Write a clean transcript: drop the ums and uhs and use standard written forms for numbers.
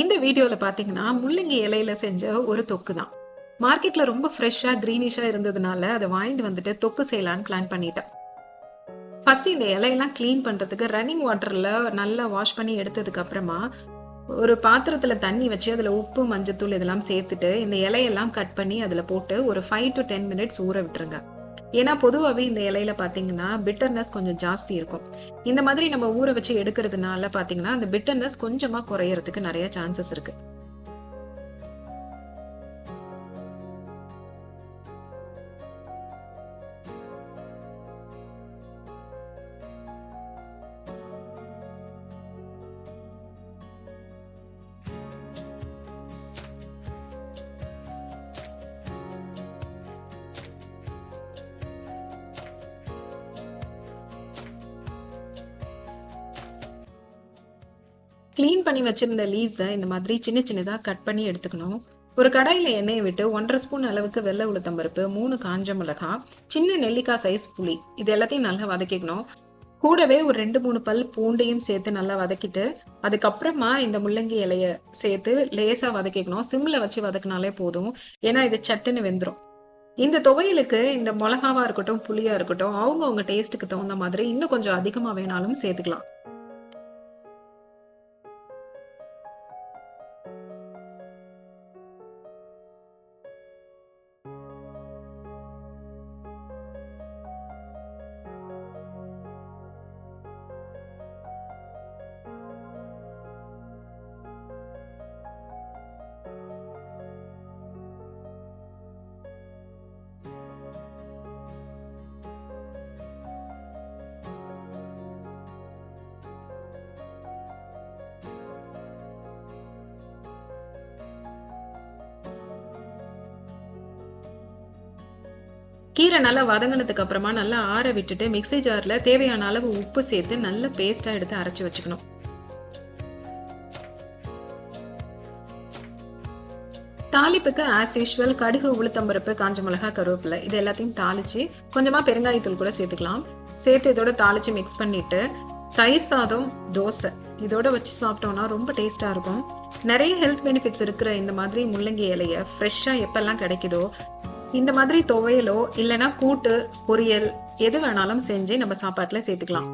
இந்த வீடியோல பாத்தீங்கன்னா, முள்ளங்கி இலையில செஞ்ச ஒரு தொக்கு தான். மார்க்கெட்ல ரொம்ப ஃப்ரெஷ்ஷா, கிரீனிஷா இருந்ததுனால, அத வாங்கிட்டு வந்துட்டு தொக்கு செய்யலான்னு பிளான் பண்ணிட்டேன். ஃபர்ஸ்ட் இந்த இலையெல்லாம் கிளீன் பண்றதுக்கு ரன்னிங் வாட்டர்ல நல்லா வாஷ் பண்ணி எடுத்ததுக்கு அப்புறமா, ஒரு பாத்திரத்துல தண்ணி வச்சு, அதுல உப்பு, மஞ்சத்தூள் இதெல்லாம் சேர்த்துட்டு, இந்த இலையெல்லாம் கட் பண்ணி அதுல போட்டு ஒரு 5 to 10 மினிட்ஸ் ஊற விட்டுருங்க. ஏன்னா, பொதுவாவே இந்த இலையில பாத்தீங்கன்னா, பிட்டர்னஸ் கொஞ்சம் ஜாஸ்தி இருக்கும். இந்த மாதிரி நம்ம ஊற வச்சு எடுக்கிறதுனால பாத்தீங்கன்னா, அந்த பிட்டர்னஸ் கொஞ்சமா குறையறதுக்கு நெறைய சான்சஸ் இருக்கு. கிளீன் பண்ணி வச்சிருந்த லீவ்ஸ இந்த மாதிரி சின்ன சின்னதா கட் பண்ணி எடுத்துக்கணும். ஒரு கடாயில எண்ணெய விட்டு 1 1/2 ஸ்பூன் அளவுக்கு வெள்ளை உளுத்தம் பருப்பு, 3 காஞ்ச மிளகாய், சின்ன நெல்லிக்காய் சைஸ் புளி இது எல்லாத்தையும் நல்லா வதக்கிக்கணும். கூடவே ஒரு 2, 3 பல் பூண்டையும் சேர்த்து நல்லா வதக்கிட்டு, அதுக்கப்புறமா இந்த முள்ளங்கி இலைய சேர்த்து லேசா வதக்கிக்கணும். சிம்ல வச்சு வதக்குனாலே போதும். ஏன்னா இது சட்டுன்னு வெந்துரும். இந்த துவையலுக்கு இந்த மொளகாவா இருக்கட்டும், புளியா இருக்கட்டும், அவங்கவங்க டேஸ்ட்டுக்கு தகுந்த மாதிரி இன்னும் கொஞ்சம் அதிகமா வேணாலும் சேர்த்துக்கலாம். கீரை நல்லா வதங்குனதுக்கு அப்புறமா நல்லா ஆற விட்டுட்டு மிக்ஸி ஜார்ல தேவையான அளவு உப்பு சேர்த்து நல்ல பேஸ்டா எடுத்து அரைச்சு வச்சுக்கணும். தாளிப்புக்கு ஆஸ் யூஷுவல் கடுகு, உளுத்தம்பருப்பு, காஞ்ச மிளகாய், கருவேப்பிலை இது எல்லாத்தையும் தாளிச்சு கொஞ்சமா பெருங்காயத்தூள் கூட சேர்த்துக்கலாம். சேர்த்து இதோட தாளிச்சு மிக்ஸ் பண்ணிட்டு தயிர் சாதம், தோசை இதோட வச்சு சாப்பிட்டோம்னா ரொம்ப டேஸ்டா இருக்கும். நிறைய ஹெல்த் பெனிஃபிட்ஸ் இருக்கிற இந்த மாதிரி முள்ளங்கி இலைய ஃப்ரெஷ்ஷா எப்பெல்லாம் கிடைக்குதோ இந்த மாதிரி துவையலோ இல்லைன்னா கூட்டு, பொரியல் எது வேணாலும் செஞ்சு நம்ம சாப்பாட்டுல சேர்த்துக்கலாம்.